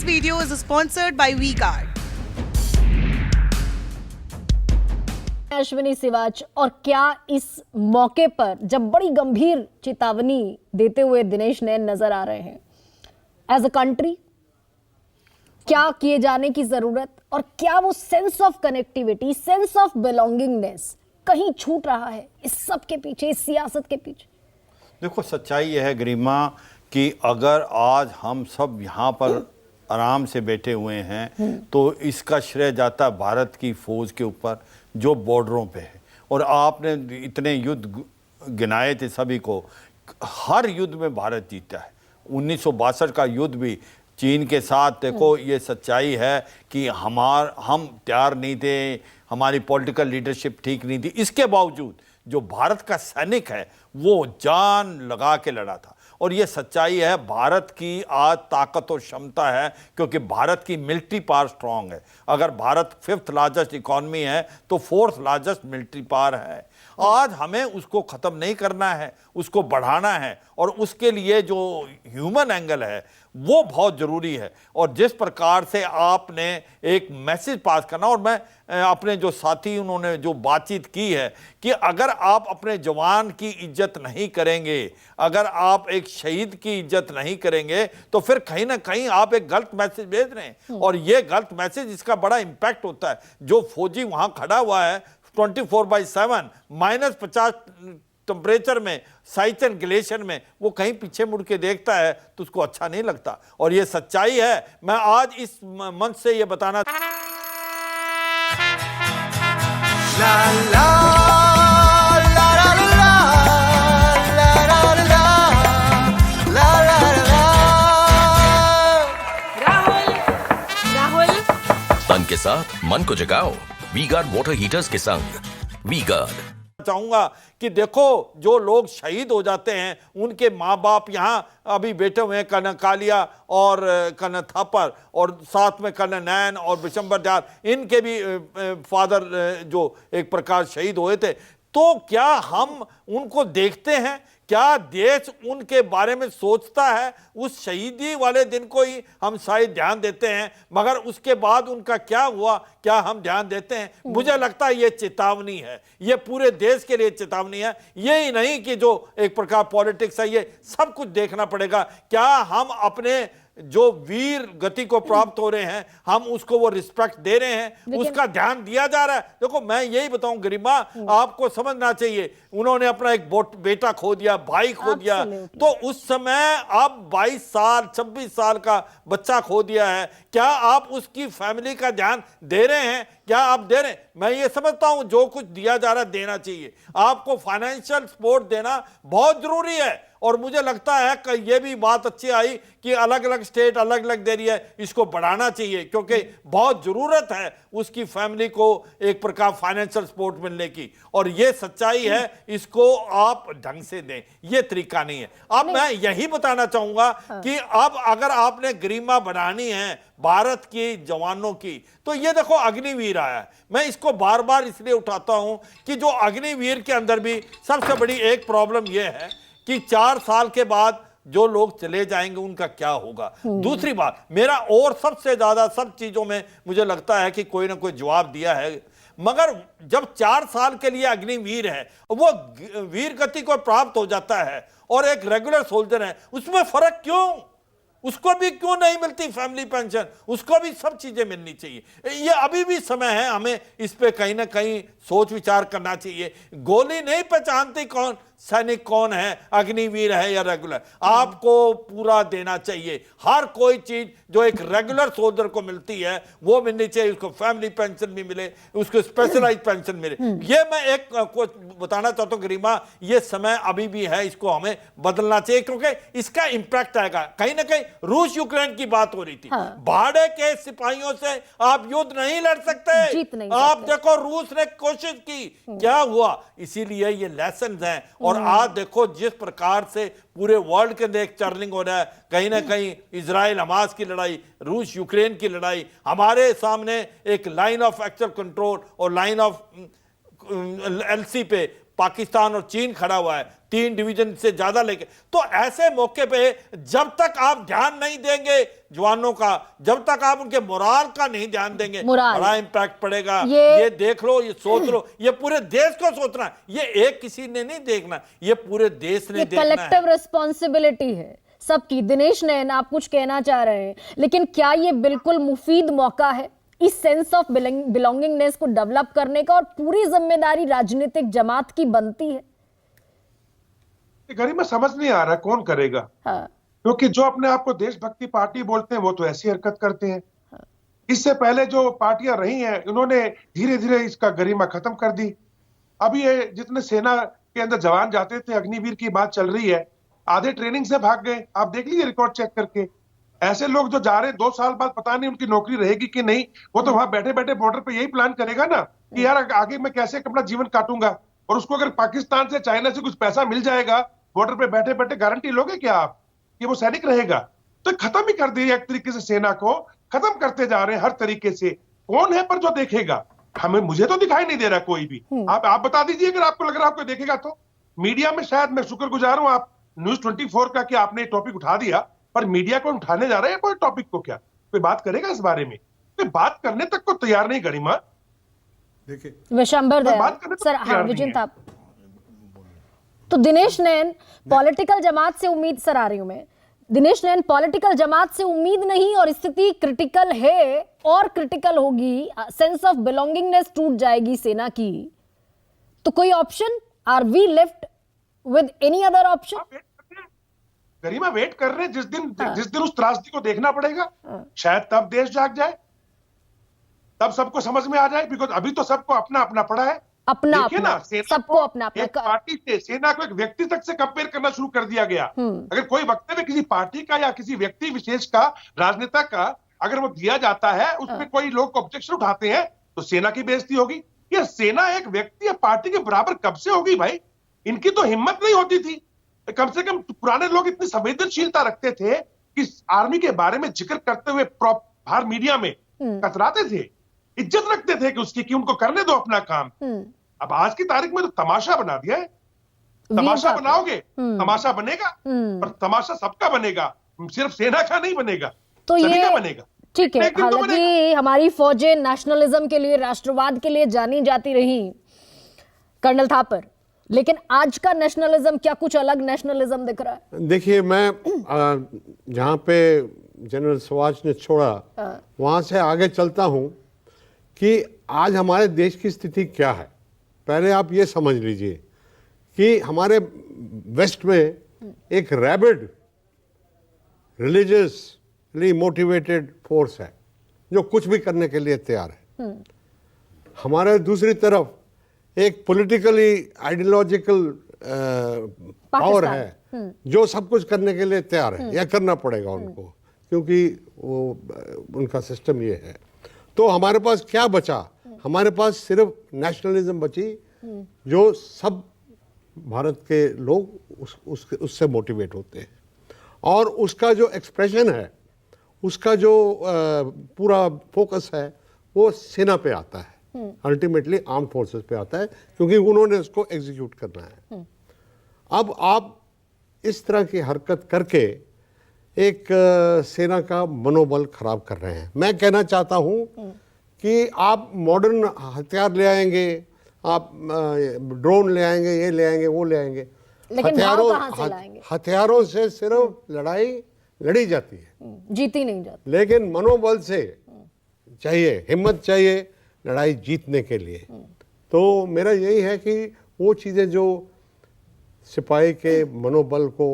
This video is sponsored by WeGuard. Ashwini Siwach, और क्या इस मौके पर जब बड़ी गंभीर चेतावनी देते हुए दिनेश नैन नजर आ रहे हैं, एज अ कंट्री क्या किए जाने की जरूरत, और क्या वो sense of connectivity, sense of belongingness कहीं छूट रहा है इस सब के पीछे, इस सियासत के पीछे? देखो, सच्चाई यह है गरिमा कि अगर आज हम सब यहाँ पर आराम से बैठे हुए हैं तो इसका श्रेय जाता है भारत की फौज के ऊपर जो बॉर्डरों पे है। और आपने इतने युद्ध गिनाए थे सभी को, हर युद्ध में भारत जीता है। 1962 का युद्ध भी चीन के साथ, देखो ये सच्चाई है कि हम तैयार नहीं थे, हमारी पॉलिटिकल लीडरशिप ठीक नहीं थी, इसके बावजूद जो भारत का सैनिक है वो जान लगा के लड़ा था। और ये सच्चाई है, भारत की आज ताकत और क्षमता है क्योंकि भारत की मिलिट्री पावर स्ट्रांग है। अगर भारत 5th लार्जेस्ट इकॉनमी है तो 4th लार्जेस्ट मिलिट्री पावर है। आज हमें उसको ख़त्म नहीं करना है, उसको बढ़ाना है, और उसके लिए जो ह्यूमन एंगल है वो बहुत ज़रूरी है। और जिस प्रकार से आपने एक मैसेज पास करना, और मैं अपने जो साथी उन्होंने जो बातचीत की है कि अगर आप अपने जवान की इज्जत नहीं करेंगे, अगर आप एक शहीद की इज्जत नहीं करेंगे, तो फिर कहीं ना कहीं आप एक गलत मैसेज भेज रहे हैं। और ये गलत मैसेज, इसका बड़ा इम्पैक्ट होता है। जो फौजी वहाँ खड़ा हुआ है 24/7 -50 टेम्परेचर में, साइचन ग्लेशियर में, वो कहीं पीछे मुड़ के देखता है तो उसको अच्छा नहीं लगता। और ये सच्चाई है। मैं आज इस मंच से ये बताना La la la la la la la la la la Rahul तन के साथ मन को जगाओ वीगार्ड वाटर हीटर्स के संग। वीगार्ड चाहूंगा कि देखो, जो लोग शहीद हो जाते हैं उनके माँ बाप यहाँ अभी बैठे हुए हैं, कर्नल कालिया और कर्नल थापर, और साथ में कर्नल नैन और बिशंबर जाट, इनके भी फादर जो एक प्रकार शहीद हुए थे। तो क्या हम उनको देखते हैं? क्या देश उनके बारे में सोचता है? उस शहीदी वाले दिन को ही हम शायद ध्यान देते हैं, मगर उसके बाद उनका क्या हुआ, क्या हम ध्यान देते हैं? मुझे लगता है ये चेतावनी है, ये पूरे देश के लिए चेतावनी है। ये ही नहीं कि जो एक प्रकार पॉलिटिक्स है, ये सब कुछ देखना पड़ेगा। क्या हम अपने जो वीर गति को प्राप्त हो रहे हैं, हम उसको वो रिस्पेक्ट दे रहे हैं, उसका ध्यान दिया जा रहा है? देखो, मैं यही बताऊं गरिमा, आपको समझना चाहिए, उन्होंने अपना एक बेटा खो दिया, भाई खो दिया, तो उस समय अब 22 साल 26 साल का बच्चा खो दिया है। क्या आप उसकी फैमिली का ध्यान दे रहे हैं? क्या आप दे रहे हैं? मैं ये समझता हूं जो कुछ दिया जा रहा है देना चाहिए। आपको फाइनेंशियल सपोर्ट देना बहुत जरूरी है। और मुझे लगता है कि ये भी बात अच्छी आई कि अलग अलग स्टेट अलग अलग दे रही है, इसको बढ़ाना चाहिए क्योंकि बहुत ज़रूरत है उसकी फैमिली को एक प्रकार फाइनेंशियल सपोर्ट मिलने की। और ये सच्चाई है, इसको आप ढंग से दें, ये तरीका नहीं है। अब मैं यही बताना चाहूँगा कि अब अगर आपने गरिमा बढ़ानी है भारत के जवानों की, तो ये देखो अग्निवीर आया है। मैं इसको बार बार इसलिए उठाता हूँ कि जो अग्निवीर के अंदर भी सबसे बड़ी एक प्रॉब्लम ये है कि 4 साल के बाद जो लोग चले जाएंगे उनका क्या होगा। दूसरी बात, मेरा और सबसे ज्यादा सब चीजों में मुझे लगता है कि कोई ना कोई जवाब दिया है, मगर जब 4 साल के लिए अग्निवीर है, वो वीर गति को प्राप्त हो जाता है और एक रेगुलर सोल्जर है, उसमें फर्क क्यों? उसको भी क्यों नहीं मिलती फैमिली पेंशन? उसको भी सब चीजें मिलनी चाहिए। ये अभी भी समय है, हमें इस पे कहीं ना कहीं सोच विचार करना चाहिए। गोली नहीं पहचानती कौन सैनिक कौन है, अग्निवीर है या रेगुलर। आपको पूरा देना चाहिए। हर कोई चीज जो एक रेगुलर सोल्जर को मिलती है वो मिलनी चाहिए। उसको फैमिली पेंशन भी मिले, उसको स्पेशलाइज पेंशन मिले। ये मैं एक कुछ बताना चाहता हूँ गरिमा, ये समय अभी भी है, इसको हमें बदलना चाहिए क्योंकि इसका इंपैक्ट आएगा। कहीं ना कहीं रूस यूक्रेन की बात हो रही थी। भाड़े के सिपाहियों से आप युद्ध नहीं लड़ सकते। आप देखो, रूस ने कोशिश की, क्या हुआ? इसीलिए ये लेसन हैं। और आज देखो जिस प्रकार से पूरे वर्ल्ड के अंदर एक टर्निंग हो रहा है, कहीं ना कहीं इजराइल हमास की लड़ाई, रूस यूक्रेन की लड़ाई, हमारे सामने एक लाइन ऑफ एक्चुअल कंट्रोल और लाइन ऑफ एलसी पे पाकिस्तान और चीन खड़ा हुआ है 3 डिवीजन से ज्यादा लेके। तो ऐसे मौके पे जब तक आप ध्यान नहीं देंगे जवानों का, जब तक आप उनके मोराल का नहीं ध्यान देंगे, बड़ा इंपैक्ट पड़ेगा। ये देख लो, ये सोच लो, ये पूरे देश को सोचना है, ये एक किसी ने नहीं देखना, ये पूरे देश ने देखना है। कलेक्टिव रिस्पॉन्सिबिलिटी है सबकी। दिनेश नैन, आप कुछ कहना चाह रहे हैं, लेकिन क्या ये बिल्कुल मुफीद मौका है इस सेंस ऑफ बिलोंगिंगनेस को डेवलप करने का, और पूरी जिम्मेदारी राजनीतिक जमात की बनती है? गरिमा समझ नहीं आ रहा कौन करेगा। हाँ। क्योंकि जो अपने आप को देशभक्ति पार्टी बोलते हैं वो तो ऐसी हरकत करते हैं। इससे पहले जो पार्टियां रही हैं उन्होंने धीरे धीरे इसका गरिमा खत्म कर दी। अब ये जितने सेना के अंदर जवान जाते थे, अग्निवीर की बात चल रही है, आधे ट्रेनिंग से भाग गए। आप देख लीजिए रिकॉर्ड चेक करके। ऐसे लोग जो जा रहे 2 साल बाद पता नहीं उनकी नौकरी रहेगी कि नहीं, वो तो वहां बैठे बैठे बॉर्डर पे यही प्लान करेगा ना कि यार आगे मैं कैसे अपना जीवन काटूंगा। और उसको अगर पाकिस्तान से, चाइना से कुछ पैसा मिल जाएगा बॉर्डर पे बैठे बैठे, गारंटी लोगे क्या आप कि वो सैनिक रहेगा? तो खत्म ही कर दिया एक तरीके से, सेना को खत्म करते जा रहे हैं हर तरीके से। कौन है पर जो देखेगा? हमें, मुझे तो दिखाई नहीं दे रहा कोई भी। आप बता दीजिए अगर आपको लग रहा है आपको देखेगा तो। मीडिया में शायद मैं शुक्रगुजार हूं आप न्यूज़ 24 का कि आपने टॉपिक उठा दिया, पर मीडिया को उठाने जा रहे हैं कोई टॉपिक को? क्या कोई बात करेगा इस बारे में? कोई बात करने तक को तैयार नहीं गरिमा। देखिए विशंबर दयाल सर, हाँ विजिंत आप तो दिनेश नैन पॉलिटिकल जमात से उम्मीद, सर आ रही हूं मैं, दिनेश नैन पॉलिटिकल जमात से उम्मीद नहीं, और स्थिति क्रिटिकल है और क्रिटिकल होगी, सेंस ऑफ बिलोंगिंगनेस टूट जाएगी सेना की, तो कोई option? Are we left with any other option? Garima wait कर रहे हैं जिस दिन उस त्रासदी को देखना पड़ेगा, शायद तब देश जाग जाए, तब सबको समझ में आ जाए। बिकॉज अभी तो सबको अपना अपना पड़ा है, अपना अपना, सबको अपना अपना। पार्टी से, सेना को एक व्यक्ति तक से कंपेयर करना शुरू कर दिया गया। अगर कोई वक्तव्य किसी पार्टी का या किसी व्यक्ति विशेष का, राजनेता का अगर वो दिया जाता है, उसमें कोई लोग ऑब्जेक्शन उठाते हैं तो सेना की बेइज्जती होगी। ये सेना एक व्यक्ति या पार्टी के बराबर कब से होगी भाई? इनकी तो हिम्मत नहीं होती थी। कम से कम पुराने लोग इतनी संवेदनशीलता रखते थे कि आर्मी के बारे में जिक्र करते हुए बाहर मीडिया में कतराते थे, इज्जत रखते थे कि उसकी, कि उनको करने दो अपना काम। अब आज की तारीख में तो तमाशा बना दिया है। तमाशा बनाओगे, तमाशा बनेगा, पर तमाशा सबका बनेगा, सिर्फ सेना का नहीं बनेगा, तो सभी ये का बनेगा। ठीक है। हालांकि हमारी फौजें नेशनलिज्म के लिए, राष्ट्रवाद के लिए जानी जाती रही कर्नल थापर, लेकिन आज का नेशनलिज्म क्या कुछ अलग नेशनलिज्म दिख रहा है? देखिए, मैं जहाँ पे जनरल सुभाष ने छोड़ा वहाँ से आगे चलता हूँ कि आज हमारे देश की स्थिति क्या है। पहले आप ये समझ लीजिए कि हमारे वेस्ट में एक रैबिड रिलीजियसली मोटिवेटेड फोर्स है जो कुछ भी करने के लिए तैयार है। हमारे दूसरी तरफ एक पॉलिटिकली आइडियोलॉजिकल पावर है जो सब कुछ करने के लिए तैयार है, या करना पड़ेगा उनको, क्योंकि वो उनका सिस्टम ये है। तो हमारे पास क्या बचा? हमारे पास सिर्फ नेशनलिज्म बची, जो सब भारत के लोग उससे मोटिवेट होते हैं, और उसका जो एक्सप्रेशन है, उसका जो पूरा फोकस है, वो सेना पे आता है, अल्टीमेटली आर्म फोर्सेस पे आता है, क्योंकि उन्होंने उसको एग्जीक्यूट करना है। अब आप इस तरह की हरकत करके एक सेना का मनोबल खराब कर रहे हैं। मैं कहना चाहता हूं कि आप मॉडर्न हथियार ले आएंगे, आप ड्रोन ले आएंगे, ये ले आएंगे, वो ले आएंगे, हथियारों से सिर्फ लड़ाई लड़ी जाती है, जीती नहीं जाती। लेकिन मनोबल से चाहिए, हिम्मत चाहिए लड़ाई जीतने के लिए। तो मेरा यही है कि वो चीज़ें जो सिपाही के मनोबल को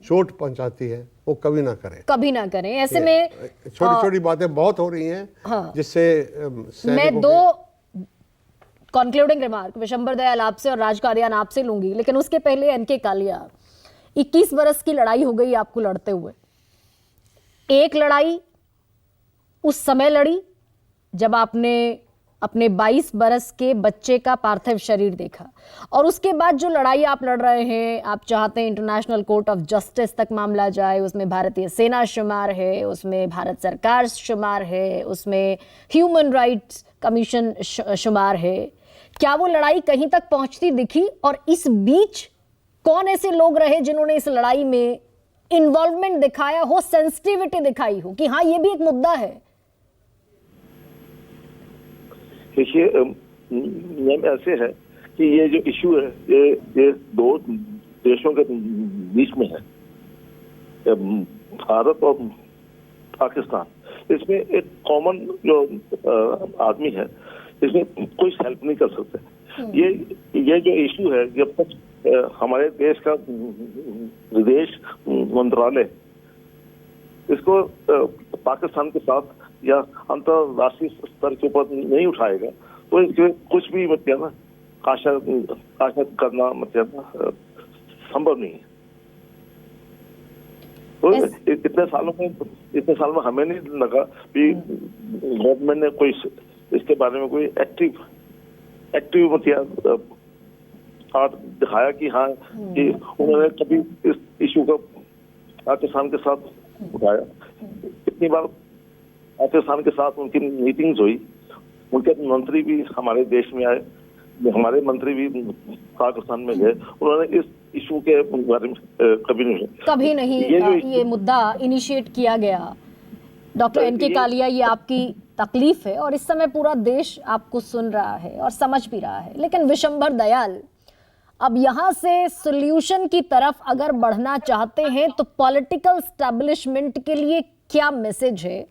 चोट पहुंचाती है वो कभी ना करें, कभी ना करें। ऐसे में छोटी छोटी बातें बहुत हो रही हैं, हाँ, जिससे मैं दो कंक्लूडिंग रिमार्क विशंबर दयाल आपसे और राज कादियान आपसे लूंगी, लेकिन उसके पहले एनके कालिया, 21 बरस की लड़ाई हो गई आपको लड़ते हुए। एक लड़ाई उस समय लड़ी जब आपने अपने 22 बरस के बच्चे का पार्थिव शरीर देखा, और उसके बाद जो लड़ाई आप लड़ रहे हैं, आप चाहते हैं इंटरनेशनल कोर्ट ऑफ जस्टिस तक मामला जाए, उसमें भारतीय सेना शुमार है, उसमें भारत सरकार शुमार है, उसमें ह्यूमन राइट्स कमीशन शुमार है। क्या वो लड़ाई कहीं तक पहुंचती दिखी? और इस बीच कौन ऐसे लोग रहे जिन्होंने इस लड़ाई में इन्वॉल्वमेंट दिखाया हो, सेंसिटिविटी दिखाई हो कि हाँ ये भी एक मुद्दा है? देखिए, नियम ऐसे है कि ये जो इशू है ये दो देशों के बीच में है, भारत और पाकिस्तान। इसमें एक कॉमन जो आदमी है, इसमें कोई हेल्प नहीं कर सकते। ये जो इशू है, जब तक हमारे देश का विदेश मंत्रालय इसको पाकिस्तान के साथ या अंतरराष्ट्रीय स्तर के ऊपर नहीं उठाएगा तो इसके कुछ भी मतलब आशा करना मतलब संभव नहीं है। तो इतने सालों में हमें नहीं लगा कि गवर्नमेंट ने कोई इसके बारे में कोई एक्टिव मतलब हाथ दिखाया कि हाँ कि उन्होंने कभी इस इशू को पाकिस्तान के साथ उठाया। कितनी बार पाकिस्तान के साथ उनकी मीटिंग्स हुई, उनके मंत्री भी हमारे देश में आए, हमारे मंत्री भी पाकिस्तान में गए, उन्होंने इस इशू के बारे में कभी नहीं ये मुद्दा इनिशिएट किया गया। डॉक्टर एनके कालिया, ये आपकी तकलीफ है और इस समय पूरा देश आपको सुन रहा है और समझ भी रहा है। लेकिन विशंभर दयाल, अब यहां से सॉल्यूशन की तरफ अगर बढ़ना चाहते हैं तो पॉलिटिकल स्टैब्लिशमेंट के लिए क्या मैसेज है?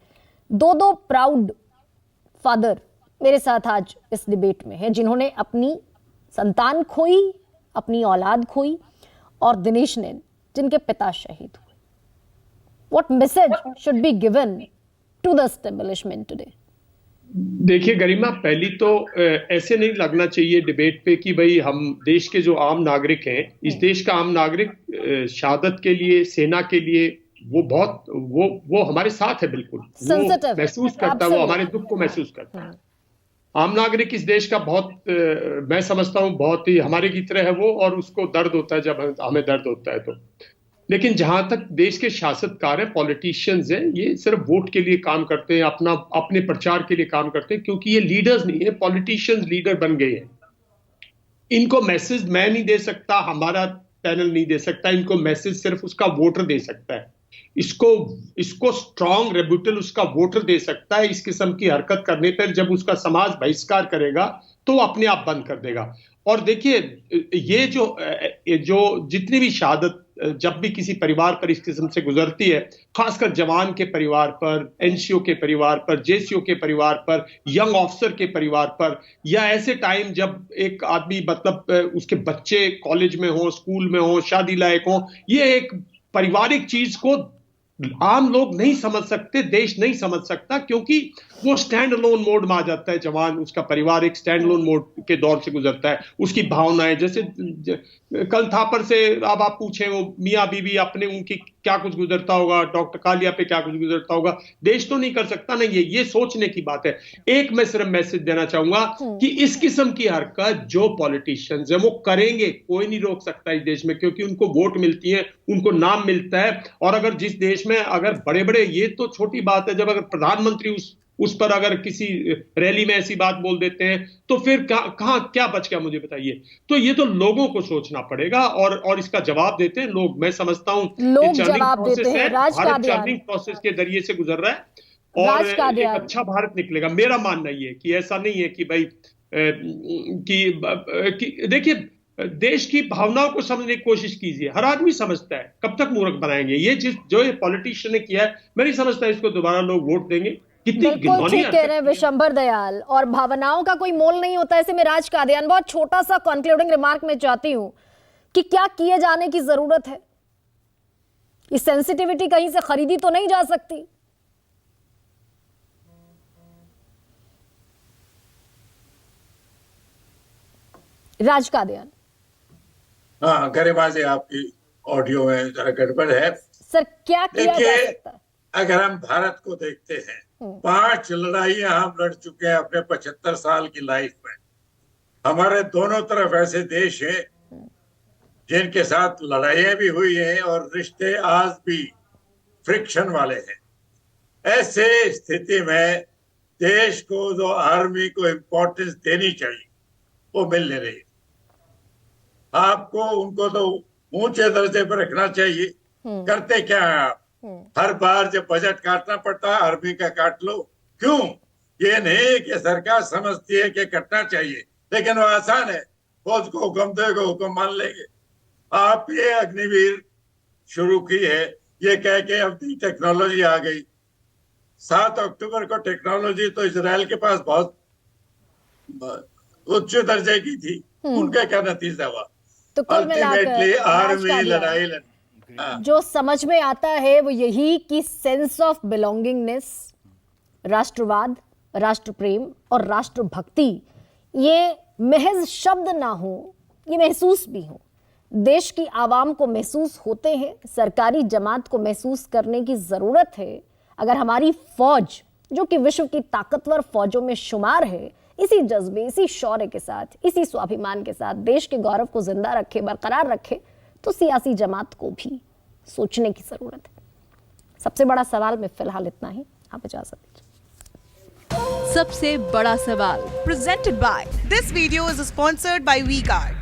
दो प्राउड फादर मेरे साथ आज इस डिबेट में है जिन्होंने अपनी संतान खोई, अपनी औलाद खोई, और दिनेश नैन जिनके पिता शहीद हुए। What message should be given to the establishment today? देखिए गरिमा, पहली तो ऐसे नहीं लगना चाहिए डिबेट पे कि भाई हम देश के जो आम नागरिक हैं, इस देश का आम नागरिक शहादत के लिए, सेना के लिए वो हमारे साथ है, बिल्कुल वो महसूस करता है, वो हमारे दुख को महसूस करता है। आम नागरिक इस देश का मैं समझता हूं बहुत ही हमारे की तरह है वो, और उसको दर्द होता है जब हमें दर्द होता है तो। लेकिन जहां तक देश के शासककार हैं, पॉलिटिशियंस हैं, ये सिर्फ वोट के लिए काम करते हैं, अपने प्रचार के लिए काम करते हैं, क्योंकि ये लीडर्स नहीं है। पॉलिटिशियंस लीडर बन गए हैं। इनको मैसेज मैं नहीं दे सकता, हमारा पैनल नहीं दे सकता, इनको मैसेज सिर्फ उसका वोटर दे सकता है। इसको स्ट्रांग रेब्यूटल उसका वोटर दे सकता है। इस किस्म की हरकत करने पर जब उसका समाज बहिष्कार करेगा तो अपने आप बंद कर देगा। और देखिए, ये जो जितनी भी शहादत जब भी किसी परिवार पर इस किस्म से गुजरती है, खासकर जवान के परिवार पर, एनसीओ के परिवार पर, जेसीओ के परिवार पर, यंग ऑफिसर के परिवार पर, या ऐसे टाइम जब एक आदमी मतलब उसके बच्चे कॉलेज में हो, स्कूल में हो, शादी लायक हो, ये एक पारिवारिक चीज को आम लोग नहीं समझ सकते, देश नहीं समझ सकता, क्योंकि वो स्टैंड अलोन मोड में आ जाता है जवान। उसका परिवार एक स्टैंड अलोन मोड के दौर से गुजरता है। उसकी भावनाएं, जैसे कल थापर से अब आप पूछें वो मियाँ बीवी अपने उनकी क्या कुछ गुजरता होगा, डॉक्टर कालिया पे क्या कुछ गुजरता होगा, देश तो नहीं कर सकता ना। ये सोचने की बात है। एक मैं सिर्फ मैसेज देना चाहूंगा कि इस किस्म की हरकत जो पॉलिटिशियंस है वो करेंगे, कोई नहीं रोक सकता इस देश में, क्योंकि उनको वोट मिलती है, उनको नाम मिलता है। और अगर जिस देश में अगर बड़े बड़े, ये तो छोटी बात है, जब अगर प्रधानमंत्री उस पर अगर किसी रैली में ऐसी बात बोल देते हैं तो फिर कहां क्या बच गया, मुझे बताइए। तो ये तो लोगों को सोचना पड़ेगा और इसका जवाब देते हैं लोग। मैं समझता हूं लोग जवाब देते हैं। भारत चर्निंग प्रोसेस के जरिए से गुजर रहा है और एक अच्छा भारत निकलेगा। मेरा मानना ये है कि ऐसा नहीं है कि भाई कि देखिए, देश की भावनाओं को समझने की कोशिश कीजिए। हर आदमी समझता है, कब तक मूर्ख बनाएंगे। ये जो ये पॉलिटिशियन ने किया है, मैं नहीं समझता इसको दोबारा लोग वोट देंगे। बिल्कुल ठीक कह रहे हैं विशंभर दयाल, और भावनाओं का कोई मोल नहीं होता। ऐसे में राज कादियान, बहुत छोटा सा कंक्लूडिंग रिमार्क में चाहती हूं कि क्या किए जाने की जरूरत है? इस सेंसिटिविटी कहीं से खरीदी तो नहीं जा सकती। राज कादियान। हाँ, गरिमा जी, आपकी ऑडियो में जरा गड़बड़ है सर। क्या किया जा सकता है? अगर हम भारत को देखते हैं, 5 लड़ाइयां हम लड़ चुके हैं अपने 75 साल की लाइफ में। हमारे दोनों तरफ ऐसे देश हैं जिनके साथ लड़ाइयां भी हुई हैं और रिश्ते आज भी फ्रिक्शन वाले हैं। ऐसे स्थिति में देश को जो आर्मी को इम्पोर्टेंस देनी चाहिए, वो मिल नहीं रही। आपको उनको तो ऊंचे दर्जे पर रखना चाहिए। करते क्या है आप? हर बार जब बजट काटना पड़ता है आर्मी का काट लो। क्यों? ये नहीं कि सरकार समझती है कि कटना चाहिए, लेकिन वो आसान है, फौज को हुक्म देगा, हुक्म मान लेंगे। आप ये अग्निवीर शुरू की है ये कह के अब टेक्नोलॉजी आ गई। 7 अक्टूबर को टेक्नोलॉजी तो इजराइल के पास बहुत उच्च दर्जे की थी, उनका क्या नतीजा हुआ? तो कुल अल्टीमेटली आर्मी मिलाकर लड़ाई लड़ी। जो समझ में आता है वो यही कि सेंस ऑफ बिलोंगिंगनेस, राष्ट्रवाद, राष्ट्र प्रेम और राष्ट्रभक्ति ये महज शब्द ना हो, ये महसूस भी हो। देश की आवाम को महसूस होते हैं, सरकारी जमात को महसूस करने की जरूरत है। अगर हमारी फौज जो कि विश्व की ताकतवर फौजों में शुमार है, इसी जज्बे, इसी शौर्य के साथ, इसी स्वाभिमान के साथ देश के गौरव को जिंदा रखे, बरकरार रखे, तो सियासी जमात को भी सोचने की जरूरत है। सबसे बड़ा सवाल में फिलहाल इतना ही। आप इजाजत दीजिए। सबसे बड़ा सवाल presented by this video is sponsored by WeGuard.